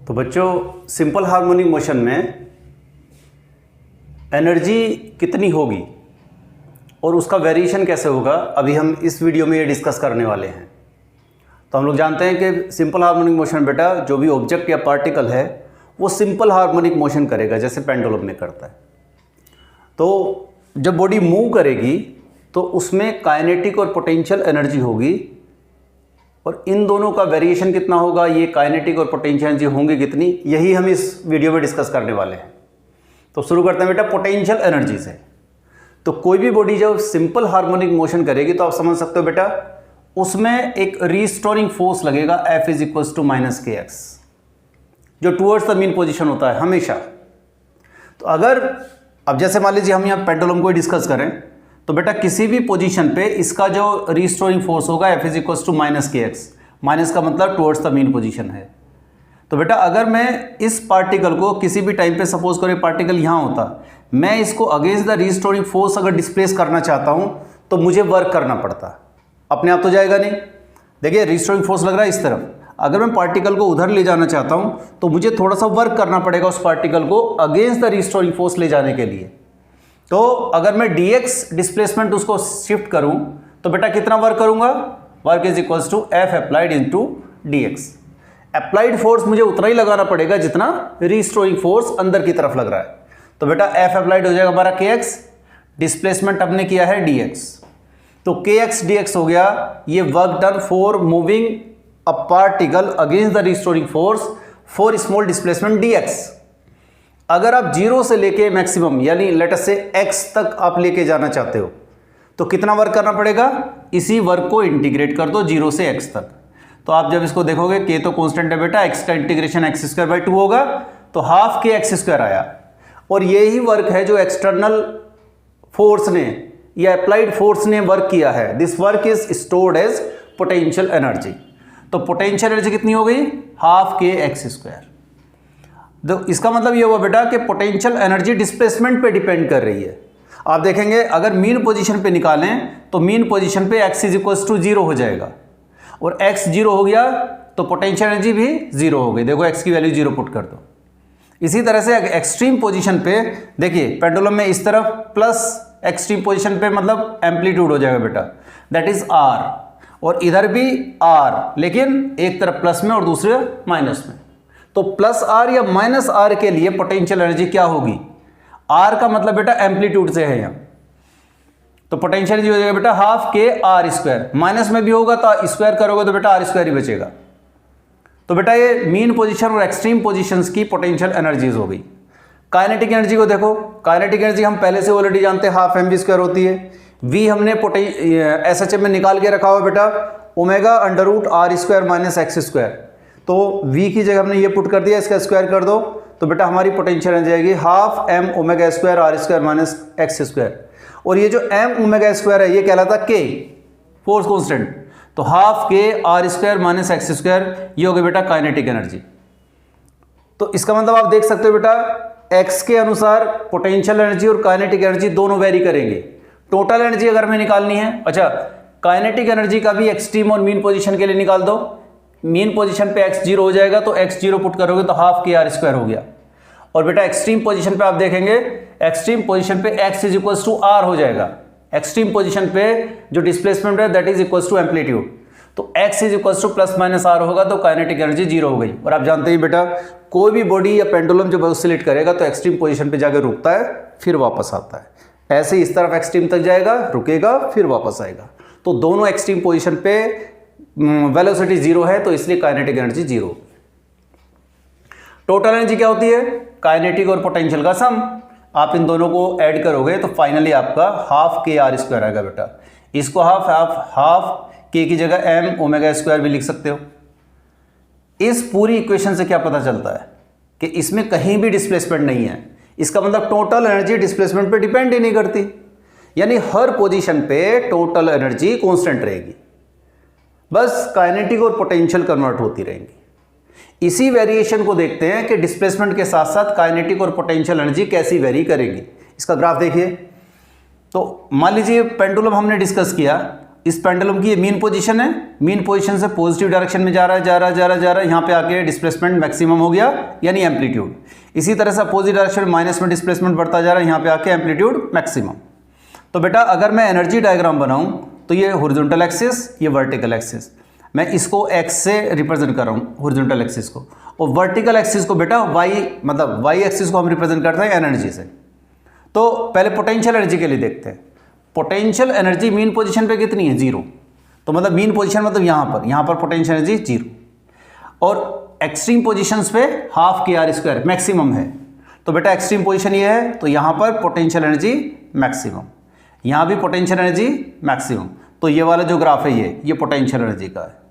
तो बच्चों, simple harmonic motion में एनर्जी कितनी होगी और उसका वेरिएशन कैसे होगा, अभी हम इस वीडियो में ये डिस्कस करने वाले हैं। तो हम लोग जानते हैं कि सिंपल हार्मोनिक मोशन बेटा जो भी ऑब्जेक्ट या पार्टिकल है वो सिंपल हार्मोनिक मोशन करेगा, जैसे पेंडुलम में करता है। तो जब बॉडी मूव करेगी तो उसमें काइनेटिक और पोटेंशियल एनर्जी होगी, और इन दोनों का वेरिएशन कितना होगा, ये काइनेटिक और पोटेंशियल एनर्जी होंगी कितनी, यही हम इस वीडियो में डिस्कस करने वाले हैं। तो शुरू करते हैं बेटा पोटेंशियल एनर्जी से। तो कोई भी बॉडी जब सिंपल हार्मोनिक मोशन करेगी तो आप समझ सकते हो बेटा उसमें एक रिस्टोरिंग फोर्स लगेगा, F is equal to minus k x, जो टूवर्ड्स द मीन पोजिशन होता है हमेशा। तो अगर अब जैसे मान लीजिए हम यहाँ पेंडुलम को डिस्कस करें तो बेटा किसी भी पोजीशन पे इसका जो रिस्टोरिंग फोर्स होगा F is equal to minus k x, minus का मतलब टुवर्ड्स द मीन पोजीशन है। तो बेटा अगर मैं इस पार्टिकल को किसी भी टाइम पे, सपोज करें पार्टिकल यहाँ होता, मैं इसको अगेंस्ट द रिस्टोरिंग फोर्स अगर डिस्प्लेस करना चाहता हूँ तो मुझे वर्क करना पड़ता, अपने आप तो जाएगा नहीं। देखिए रिस्टोरिंग फोर्स लग रहा है इस तरफ, अगर मैं पार्टिकल को उधर ले जाना चाहता हूँ तो मुझे थोड़ा सा वर्क करना पड़ेगा उस पार्टिकल को अगेंस्ट द रिस्टोरिंग फोर्स ले जाने के लिए। तो अगर मैं dx डिस्प्लेसमेंट उसको शिफ्ट करूं तो बेटा कितना वर्क करूंगा, work is equals to F applied into dx। Applied force मुझे उतना ही लगाना पड़ेगा जितना रिस्टोरिंग फोर्स अंदर की तरफ लग रहा है। तो बेटा F अप्लाइड हो जाएगा हमारा kx, डिस्प्लेसमेंट हमने किया है dx, तो kx dx हो गया ये work done for moving a particle against the restoring force for small displacement dx। अगर आप जीरो से लेके मैक्सिमम यानी लेट अस से x तक आप लेके जाना चाहते हो तो कितना वर्क करना पड़ेगा, इसी वर्क को इंटीग्रेट कर दो जीरो से x तक। तो आप जब इसको देखोगे k तो कांस्टेंट है बेटा, x का इंटीग्रेशन x स्क्वायर बाई 2 होगा तो हाफ के एक्स स्क्वायर आया, और यही वर्क है जो एक्सटर्नल फोर्स ने या अप्लाइड फोर्स ने वर्क किया है। This work is stored as potential energy. तो पोटेंशियल एनर्जी कितनी हो गई, हाफ के एक्स स्क्वायर। तो इसका मतलब ये हुआ बेटा कि पोटेंशियल एनर्जी डिस्प्लेसमेंट पे डिपेंड कर रही है। आप देखेंगे अगर मीन पोजीशन पे निकालें तो मीन पोजीशन पे x इज इक्वल्स टू 0 हो जाएगा, और x 0 हो गया तो पोटेंशियल एनर्जी भी 0 हो गई। देखो x की वैल्यू 0 पुट कर दो। इसी तरह से एक्सट्रीम पोजीशन पे देखिए पेंडुलम में इस तरफ प्लस, एक्सट्रीम पोजीशन पे मतलब एम्पलीट्यूड हो जाएगा बेटा, दैट इज r, और इधर भी r, लेकिन एक तरफ प्लस में और दूसरे माइनस में। तो प्लस आर या माइनस आर के लिए पोटेंशियल एनर्जी क्या होगी, आर का मतलब बेटा एम्पलीट्यूड से है यहाँ, तो पोटेंशियल एनर्जी हो जाएगा बेटा half k r square, minus में भी होगा तो स्क्वायर करोगे तो बेटा आर स्क्वायर ही बचेगा। तो बेटा ये मीन पोजीशन और एक्सट्रीम पोजीशंस की पोटेंशियल एनर्जीज हो गई। काइनेटिक एनर्जी को देखो, काइनेटिक एनर्जी हम पहले से ऑलरेडी जानते हैं हाफ mv स्क्वायर होती है। v हमने SHM में निकाल के रखा हुआ बेटा omega under root r square minus x square, तो v की जगह हमने ये पुट कर दिया, इसका स्क्वायर कर दो तो बेटा हमारी पोटेंशियल एनर्जी आएगी half m omega square r square minus x square, और ये जो m ओमेगा स्क्वायर है ये कहलाता k फोर्स कांस्टेंट, तो half k r square minus x square, ये हो गया बेटा काइनेटिक एनर्जी। तो इसका मतलब आप देख सकते हो बेटा x के अनुसार पोटेंशियल एनर्जी और काइनेटिक एनर्जी दोनों वेरी करेंगे। टोटल एनर्जी अगर हमें निकालनी है, अच्छा काइनेटिक एनर्जी का भी एक्सट्रीम और मीन पोजीशन के लिए निकाल दो। मीन पोजीशन पे x 0 हो जाएगा तो x 0 पुट करोगे तो हाफ के आर स्क्वायर हो गया, और बेटा एक्सट्रीम पोजीशन पे आप देखेंगे एक्सट्रीम पोजीशन पे x is equals to r हो जाएगा। एक्सट्रीम पोजीशन पे जो डिस्प्लेसमेंट है that is equals to amplitude, तो x is equals to plus minus r होगा तो काइनेटिक एनर्जी 0 हो गई। और आप जानते हैं बेटा कोई भी बॉडी या पेंडुलम जब ऑसिलेट करेगा तो एक्सट्रीम पोजीशन पे जाकर रुकता है फिर वापस आता है, ऐसे इस तरफ एक्सट्रीम तक जाएगा, रुकेगा, फिर वापस आएगा। तो दोनों एक्सट्रीम पोजीशन पे वेलोसिटी 0 है तो इसलिए काइनेटिक एनर्जी 0। टोटल एनर्जी क्या होती है, काइनेटिक और पोटेंशियल का सम। आप इन दोनों को ऐड करोगे तो फाइनली आपका हाफ के आर स्क्वायर आएगा बेटा। इसको हाफ के की जगह m ओमेगा स्क्वायर भी लिख सकते हो। इस पूरी इक्वेशन से क्या पता चलता है कि इसमें कहीं भी डिस्प्लेसमेंट नहीं है, इसका मतलब टोटल एनर्जी डिस्प्लेसमेंट पे डिपेंड ही नहीं करती, यानी हर पोजीशन पे टोटल एनर्जी कांस्टेंट रहेगी, बस काइनेटिक और पोटेंशियल कन्वर्ट होती रहेंगी। इसी वेरिएशन को देखते हैं कि डिस्प्लेसमेंट के साथ साथ काइनेटिक और पोटेंशियल एनर्जी कैसी वेरी करेंगी। इसका ग्राफ देखिए। तो मान लीजिए पेंडुलम हमने डिस्कस किया, इस पेंडुलम की ये मीन पोजीशन है, मीन पोजीशन से पॉजिटिव डायरेक्शन में जा रहा है, यहाँ पे आके डिस्प्लेसमेंट मैक्सिमम हो गया यानी एम्पलीट्यूड। इसी तरह से अपोजिट डायरेक्शन में माइनस में डिस्प्लेसमेंट बढ़ता जा रहा है, यहाँ पे आके एम्पलीट्यूड मैक्सिमम। तो बेटा अगर मैं एनर्जी डायग्राम बनाऊं तो ये हॉरिजॉन्टल एक्सिस, ये वर्टिकल एक्सिस, मैं इसको एक्स से रिप्रेजेंट कर रहा हूँ हॉरिजॉन्टल एक्सिस को, और वर्टिकल एक्सिस को बेटा वाई, मतलब वाई एक्सिस को हम रिप्रेजेंट करते हैं एनर्जी से। तो पहले पोटेंशियल एनर्जी के लिए देखते हैं। पोटेंशियल एनर्जी मीन पोजीशन पे कितनी है? 0। तो मतलब मीन पोजीशन मतलब यहाँ पर पोटेंशियल एनर्जी 0, और एक्सट्रीम पोजीशंस पे half k r square maximum है। तो बेटा एक्सट्रीम पोजीशन ये है, तो यहाँ पर पोटेंशियल एनर्जी मैक्सिमम, यहाँ भी पोटेंशियल एनर्जी मैक्सिमम। तो ये वाला जो ग्राफ है ये पोटेंशियल एनर्जी का है।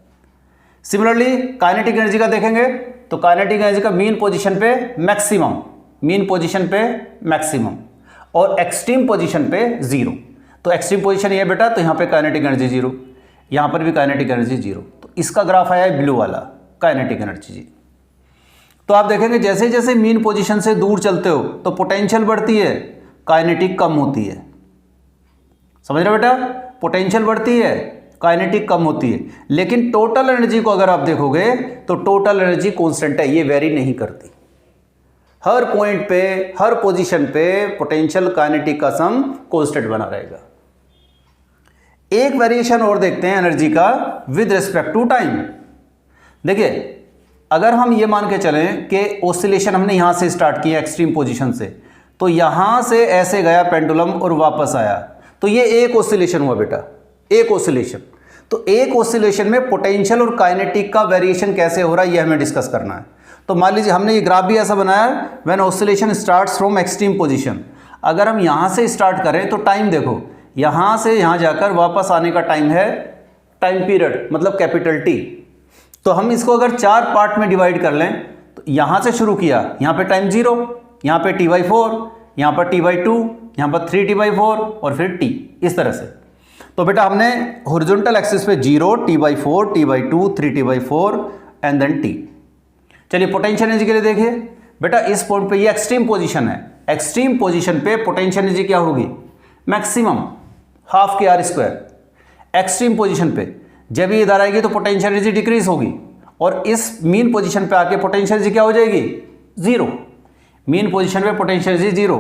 सिमिलरली काइनेटिक एनर्जी का देखेंगे तो काइनेटिक एनर्जी का मीन पोजीशन पे मैक्सिमम, मीन पोजीशन पे मैक्सिमम, और एक्सट्रीम पोजीशन पे 0। तो एक्सट्रीम पोजीशन ये बेटा, तो यहाँ पे काइनेटिक एनर्जी 0, यहाँ पर भी काइनेटिक एनर्जी 0। तो इसका ग्राफ आया है ब्लू वाला, काइनेटिक एनर्जी जी। तो आप देखेंगे जैसे जैसे मीन पोजीशन से दूर चलते हो तो पोटेंशियल बढ़ती है, काइनेटिक कम होती है। समझ रहे बेटा? पोटेंशियल बढ़ती है, काइनेटिक कम होती है। लेकिन टोटल एनर्जी को अगर आप देखोगे तो टोटल एनर्जी कांस्टेंट है, ये वेरी नहीं करती। हर पॉइंट पे, हर पोजीशन पे पोटेंशियल काइनेटिक का सम कांस्टेंट बना रहेगा। एक वेरिएशन और देखते हैं एनर्जी का विद रिस्पेक्ट टू टाइम। देखिए अगर हम ये मान के चलें कि ऑसिलेशन हमने यहां से स्टार्ट किया एक्सट्रीम पोजीशन से, तो यहां से ऐसे गया पेंडुलम और वापस आया, तो ये एक ऑसिलेशन हुआ बेटा, एक ऑसिलेशन। तो एक ऑसिलेशन में पोटेंशियल और काइनेटिक का वेरिएशन कैसे हो रहा है ये हमें डिस्कस करना है। तो मान लीजिए हमने ये ग्राफ भी ऐसा बनाया, when oscillation starts from extreme position. अगर हम यहां से स्टार्ट करें तो टाइम देखो, यहां से यहां जाकर वापस आने का टाइम है टाइम पीरियड, मतलब कैपिटल टी। तो हम इसको अगर 4 पार्ट में डिवाइड कर लें, तो यहां से शुरू किया, यहां पे टाइम 0, यहां पे t/4, यहां पर t/2, यहां पर 3t/4 और फिर t, इस तरह से। तो बेटा हमने हॉरिजॉन्टल एक्सिस पे 0, t/4, t/2, 3t/4 and then t। चलिए पोटेंशियल एनर्जी के लिए देखिए बेटा, इस पॉइंट पे ये एक्सट्रीम पोजीशन है, एक्सट्रीम पोजीशन पे पोटेंशियल एनर्जी क्या होगी? Maximum, half k r square. Extreme position पे जब ये इधर आएगी तो पोटेंशियल एनर्जी डिक्रीज होगी, और इस मीन पोजीशन पे आके पोटेंशियल एनर्जी क्या हो जाएगी? 0। मीन पोजीशन पे पोटेंशियल एनर्जी 0।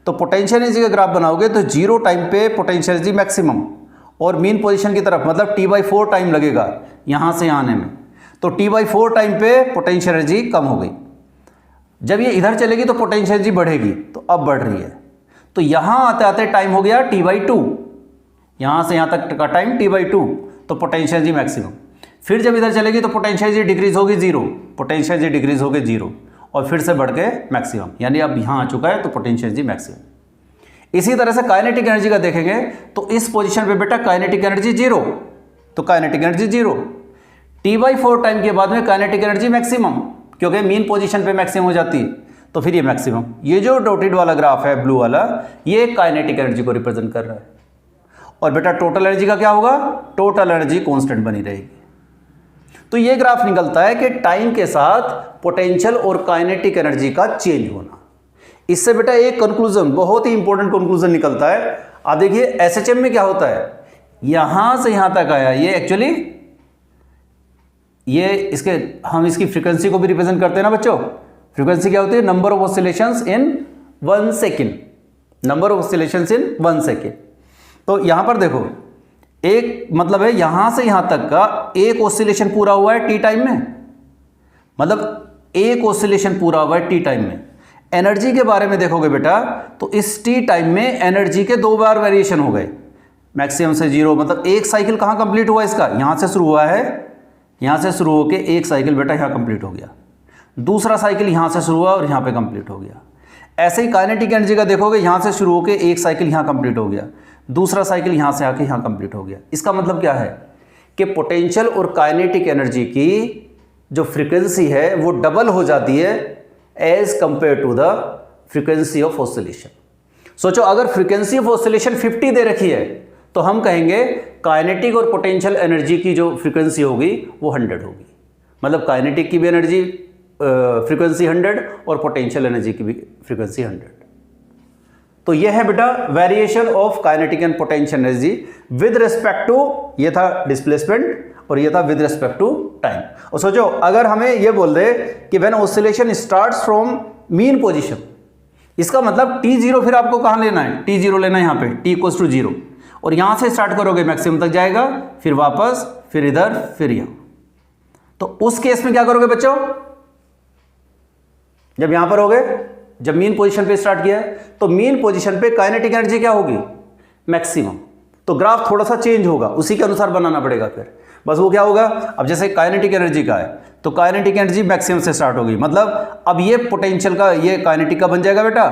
तो पोटेंशियल एनर्जी का ग्राफ बनाओगे तो 0 टाइम पे पोटेंशियल एनर्जी मैक्सिमम, और मीन पोजीशन की तरफ मतलब t/4 टाइम लगेगा यहां से यहां आने में। तो t/4 टाइम पे पोटेंशियल एनर्जी कम हो गई। जब ये इधर चलेगी तो पोटेंशियल एनर्जी बढ़ेगी, तो अब बढ़ रही है। तो यहां आते आते टाइम हो गया t/2, यहां से यहां तक का टाइम t/2, तो पोटेंशियल एनर्जी मैक्सिमम। फिर जब इधर चलेगी तो पोटेंशियल एनर्जी डिक्रीज होगी 0, पोटेंशियल एनर्जी डिक्रीज होगी 0, और फिर से बढ़ के मैक्सिमम, यानी अब यहां आ चुका है तो पोटेंशियल एनर्जी मैक्सिमम। इसी तरह से काइनेटिक एनर्जी का देखेंगे तो इस पोजीशन पे बेटा काइनेटिक एनर्जी 0, तो काइनेटिक एनर्जी 0। t/4 टाइम के बाद में काइनेटिक एनर्जी मैक्सिमम, क्योंकि मीन पोजीशन पे मैक्सिमम हो जाती है, तो फिर ये मैक्सिमम। ये जो डॉटेड वाला ग्राफ है ब्लू वाला, ये काइनेटिक एनर्जी को रिप्रेजेंट कर रहा है। और बेटा टोटल एनर्जी का क्या होगा? टोटल एनर्जी कांस्टेंट बनी रहेगी। तो ये ग्राफ निकलता है कि टाइम के साथ पोटेंशियल और काइनेटिक एनर्जी का चेंज होना। इससे बेटा एक कंक्लूजन, बहुत ही इंपॉर्टेंट कंक्लूजन निकलता है। आप देखिए एसएचएम में क्या होता है, यहां से यहां तक आया, ये एक्चुअली ये इसके हम इसकी फ्रीक्वेंसी को भी रिप्रेजेंट करते हैं ना बच्चों। फ्रीक्वेंसी क्या होती है? Number of oscillations in 1 second, number of oscillations in 1 second. तो यहां पर देखो एक मतलब है यहां से यहां तक का एक ऑसिलेशन पूरा हुआ है टी टाइम में, मतलब एक ऑसिलेशन पूरा हुआ है टी टाइम में। एनर्जी के बारे में देखोगे बेटा तो इस टी टाइम में एनर्जी के 2 बार वेरिएशन हो गए, मैक्सिमम से 0, मतलब एक साइकिल कहां कंप्लीट हुआ इसका? यहां से शुरू हुआ है, यहां से शुरू होकर एक साइकिल बेटा यहां कंप्लीट हो गया, दूसरा साइकिल यहां से शुरू हुआ और यहां पे कंप्लीट हो गया। ऐसे ही काइनेटिक एनर्जी का देखोगे, यहां से शुरू होकर एक साइकिल यहां कंप्लीट हो गया, दूसरा साइकिल यहां से आके यहां कंप्लीट हो गया। इसका मतलब क्या है कि पोटेंशियल और काइनेटिक एनर्जी की जो फ्रीक्वेंसी है वो डबल हो जाती है as compare to the frequency of oscillation. सोचो अगर फ्रीक्वेंसी ऑफ ऑसिलेशन 50 दे रखी है तो हम कहेंगे काइनेटिक और पोटेंशियल एनर्जी की जो फ्रीक्वेंसी होगी वो 100 होगी, मतलब काइनेटिक की भी एनर्जी फ्रीक्वेंसी 100 और पोटेंशियल एनर्जी की भी फ्रीक्वेंसी 100। तो यह है बेटा variation of kinetic and potential energy with respect to ये था डिस्प्लेसमेंट और ये था विद रिस्पेक्ट टू टाइम। और सोचो अगर हमें ये बोल दे कि when oscillation starts from mean position, इसका मतलब t0 फिर आपको कहाँ लेना है, t0 लेना है यहाँ पे t इक्वल्स टू 0, और यहाँ से स्टार्ट करोगे मैक्सिमम तक जाएगा, फिर वापस, फिर इधर, फिर यहाँ। तो उस केस में क्या करोगे बच्चों, जब यहां पर हो गए, जब मीन पोजीशन पे स्टार्ट किया है तो मीन पोजीशन पे काइनेटिक एनर्जी क्या होगी, मैक्सिमम। तो ग्राफ थोड़ा सा चेंज होगा, उसी के अनुसार बनाना पड़ेगा फिर। बस वो क्या होगा, अब जैसे काइनेटिक एनर्जी का है तो काइनेटिक एनर्जी मैक्सिमम से स्टार्ट होगी, मतलब अब ये पोटेंशियल का, ये काइनेटिक का बन जाएगा बेटा,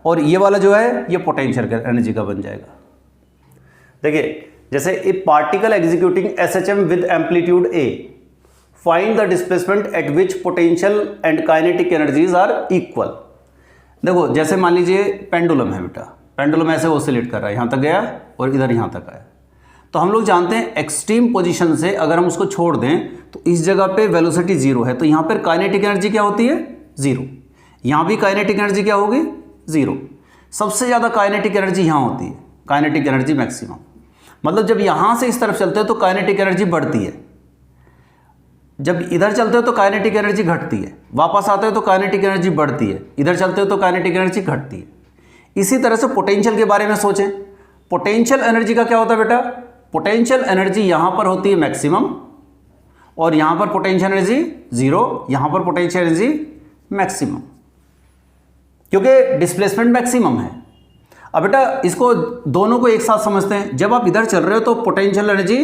और ये वाला जो है ये पोटेंशियल एनर्जी का बन जाएगा। देखिए जैसे a particle executing SHM with amplitude A, find the displacement at which potential and kinetic energies are equal. देखो जैसे मान लीजिए पेंडुलम है बेटा, पेंडुलम ऐसे ऑसिलेट कर रहा है, यहाँ तक गया और इधर यहाँ तक आया। तो हम लोग जानते हैं एक्सट्रीम पोजीशन से अगर हम उसको छोड़ दें तो इस जगह पे वेलोसिटी 0 है, तो यहाँ पर काइनेटिक एनर्जी क्या होती है, 0। यहाँ भी काइनेटिक एनर्जी क्या होगी, 0। सबसे ज़्यादा काइनेटिक एनर्जी यहाँ होती है, काइनेटिक एनर्जी मैक्सिमम। मतलब जब यहाँ से इस तरफ चलते हो तो काइनेटिक एनर्जी बढ़ती है, जब इधर चलते हो तो काइनेटिक एनर्जी घटती है, वापस आते हो तो काइनेटिक एनर्जी बढ़ती है, इधर चलते हो तो काइनेटिक एनर्जी घटती है। इसी तरह से पोटेंशियल के बारे में सोचें, पोटेंशियल एनर्जी का क्या होता है बेटा, पोटेंशियल एनर्जी यहाँ पर होती है मैक्सिमम, और यहाँ पर पोटेंशियल एनर्जी 0, यहाँ पर पोटेंशियल एनर्जी मैक्सिमम, क्योंकि डिस्प्लेसमेंट मैक्सिमम है। अब बेटा इसको दोनों को एक साथ समझते हैं, जब आप इधर चल रहे हो तो पोटेंशियल एनर्जी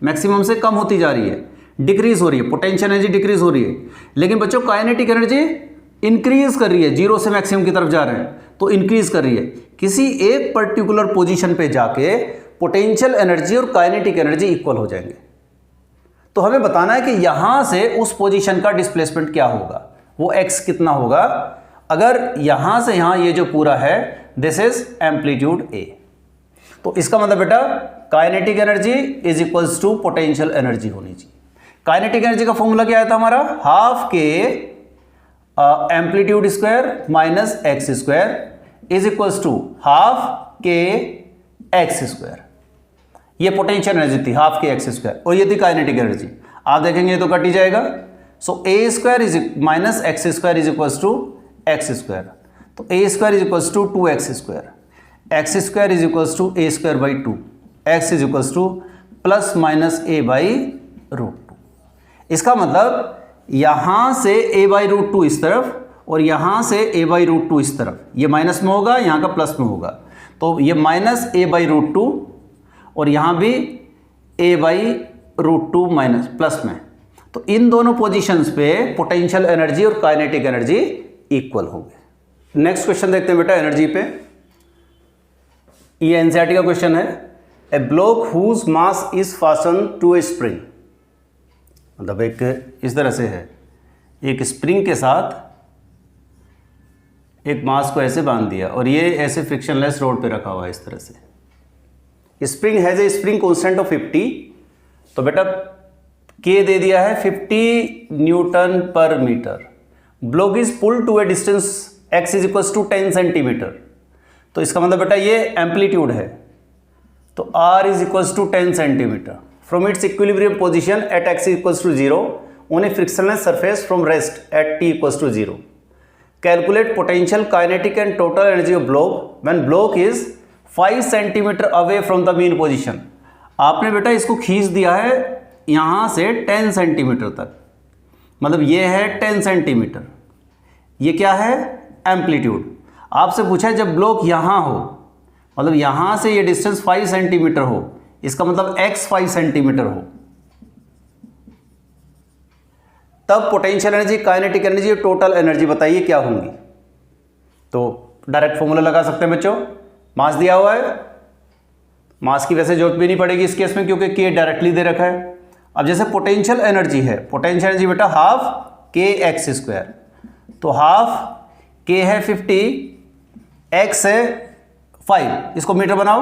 मैक्सिमम से कम होती जा रही है, डिक्रीज हो रही है, पोटेंशियल एनर्जी डिक्रीज हो रही है। लेकिन बच्चों काइनेटिक एनर्जी इंक्रीज कर रही है, 0 से मैक्सिमम की तरफ जा रहे हैं तो इंक्रीज कर रही है। किसी एक पर्टिकुलर पोजीशन पे जाके पोटेंशियल एनर्जी और काइनेटिक एनर्जी इक्वल हो जाएंगे। तो हमें बताना है कि यहां से उस पोजीशन का डिस्प्लेसमेंट क्या होगा, वो x कितना होगा। अगर यहां से यहां ये जो पूरा है दिस इज एम्पलीट्यूड A, तो इसका मतलब बेटा kinetic energy is equals to potential energy होनी चाहिए। काइनेटिक एनर्जी का फॉर्मूला क्या आया था हमारा, half k amplitude square minus x square is equals to half k x square. ये पोटेंशियल एनर्जी थी हाफ के एक्स स्क्वायर, और ये थी काइनेटिक एनर्जी। आप देखेंगे तो कट ही जाएगा। So a square is minus x square is equals to x square, तो a square is equals to 2x square, x square is equals to a square by 2, x is equals to plus minus a by root 2। इसका मतलब यहां से a by root 2 इस तरफ और यहां से a बाई रूट 2 इस तरफ, ये माइनस में होगा, यहां का प्लस में होगा, तो ये माइनस a बाई रूट 2 और यहां भी a by root 2 minus plus में। तो इन दोनों पोजीशंस पे पोटेंशियल एनर्जी और काइनेटिक एनर्जी इक्वल होंगे। नेक्स्ट क्वेश्चन देखते हैं बेटा एनर्जी पे। ये एनसीईआरटी का क्वेश्चन है। A block whose mass is fasten to a spring, मतलब एक इस तरह से है, एक स्प्रिंग के साथ एक मास को ऐसे बांध दिया और ये ऐसे फ्रिक्शनलेस रोड पे रखा हुआ है इस तरह से। Spring has a spring constant of 50, तो बेटा के दे दिया है 50 newton per meter. Block is pulled to a distance x is equals to 10 centimeter, तो इसका मतलब बेटा ये एम्पलीट्यूड है, तो r is equals to 10 centimeter from its equilibrium position at x equals to 0 on a frictionless surface from rest at t equals to 0। Calculate potential kinetic and total energy of block when block is 5 centimeter away from the mean position. आपने बेटा इसको खींच दिया है यहाँ से 10 centimetre तक, मतलब ये है 10 सेंटीमीटर, ये क्या है एम्पलीट्यूड। आपसे पूछा है जब ब्लॉक यहाँ हो, मतलब यहाँ से ये डिस्टेंस 5 सेंटीमीटर हो, इसका मतलब x 5 सेंटीमीटर हो, तब पोटेंशियल एनर्जी, काइनेटिक एनर्जी और टोटल एनर्जी बताइए क्या होंगी। तो डायरेक्ट फॉर्मूला लगा सकते हैं बच्चों। मास दिया हुआ है, मास की वैसे जरूरत भी नहीं पड़ेगी इस केस में क्योंकि के डायरेक्टली दे रखा है। अब जैसे पोटेंशियल एनर्जी है, पोटेंशियल एनर्जी बेटा हाफ के एक्स स्क्वायर, तो हाफ के है 50, एक्स है 5, इसको मीटर बनाओ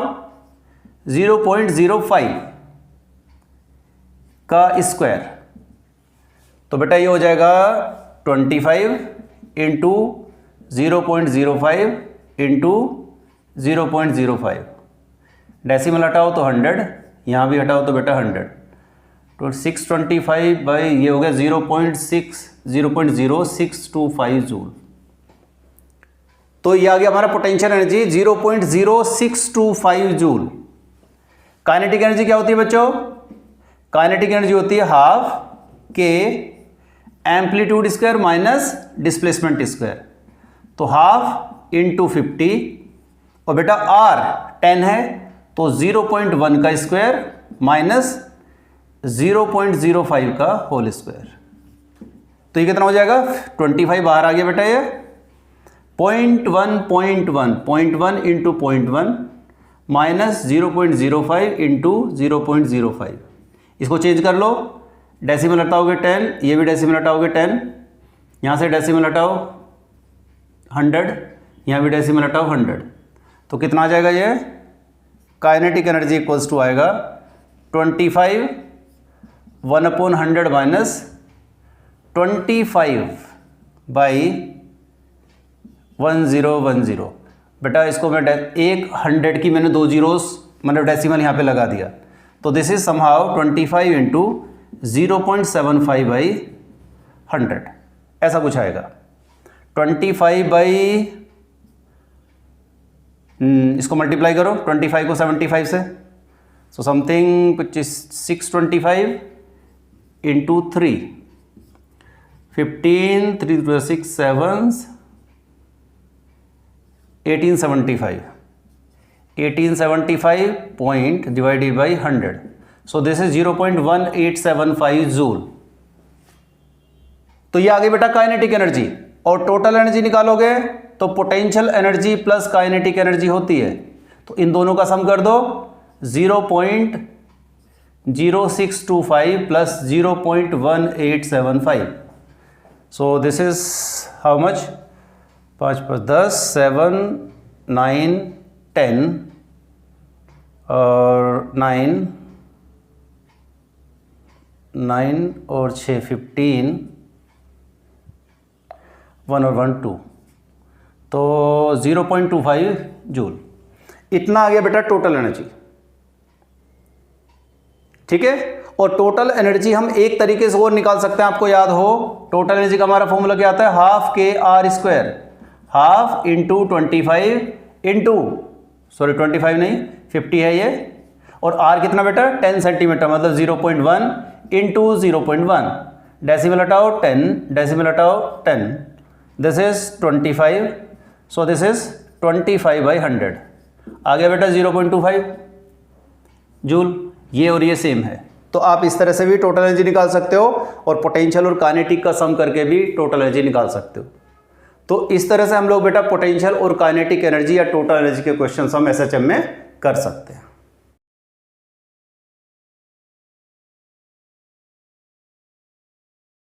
0.05 का स्क्वायर, तो बेटा ये हो जाएगा 25 इंटू 0.05 इंटू 0.05, डेसिमल हटाओ तो 100, यहाँ भी हटाओ तो बेटा 100, तो 625 बाई ये हो गया 0.0625 जूल। तो ये आ गया हमारा potential energy 0.0625 joule. Kinetic energy क्या होती है बच्चों? काइनेटिक एनर्जी होती है half k amplitude square minus displacement square. तो हाफ इंटू 50 और बेटा आर 10 है तो 0.1 का स्क्वायर माइनस 0.05 का होल स्क्वायर। तो ये कितना हो जाएगा? 25 बाहर आ गया बेटा, ये 0.1 इंटू 0.1 माइनस 0.05 इंटू 0.05। इसको चेंज कर लो, डेसिमल हटाओगे 10, ये भी डेसिमल हटाओगे 10, यहाँ से डेसिमल हटाओ 100, यहाँ भी डेसिमल हटाओ 100। तो कितना आ जाएगा ये? काइनेटिक एनर्जी इक्वल्स टू आएगा 25 1/100 माइनस 25 बाई 1010। बेटा इसको मैं एक 100 की मैंने 2 जीरोस मतलब डेसिमल यहाँ पे लगा दिया, तो this is somehow 25 into 0.75 by 100, ऐसा कुछ आएगा। 25 बाई इसको मल्टीप्लाई करो 25 को 75 से, so something 625 into 3, 15 3 6 7 1875 point divided by 100, so this is 0.1875 joule. तो ये आ गई बेटा काइनेटिक एनर्जी। और टोटल एनर्जी निकालोगे तो potential energy plus kinetic energy होती है, तो इन दोनों का सम कर दो 0.0625 plus 0.1875। So this is how much? 5 + 10 7 9 10 और 9 और 6 15 1 और 1 2, तो 0.25 जूल। इतना आ गया बेटा टोटल एनर्जी, ठीक है। और टोटल एनर्जी हम एक तरीके से और निकाल सकते हैं, आपको याद हो टोटल एनर्जी का हमारा फॉर्मूला क्या आता है? Half k r square, half into 25 into 25 नहीं 50 है ये, और आर कितना बेटा? 10 सेंटीमीटर, मतलब 0.1 इंटू 0.1, डेसिमल हटाओ 10, डेसिमल हटाओ 10, this is 25, so this is 25 by 100 आ गया बेटा 0.25 जूल। ये और ये सेम है, तो आप इस तरह से भी टोटल एनर्जी निकाल सकते हो और पोटेंशियल और काइनेटिक का सम करके भी टोटल एनर्जी निकाल सकते हो। तो इस तरह से हम लोग बेटा पोटेंशियल और काइनेटिक एनर्जी या टोटल एनर्जी के क्वेश्चन हम एसएचएम में कर सकते हैं।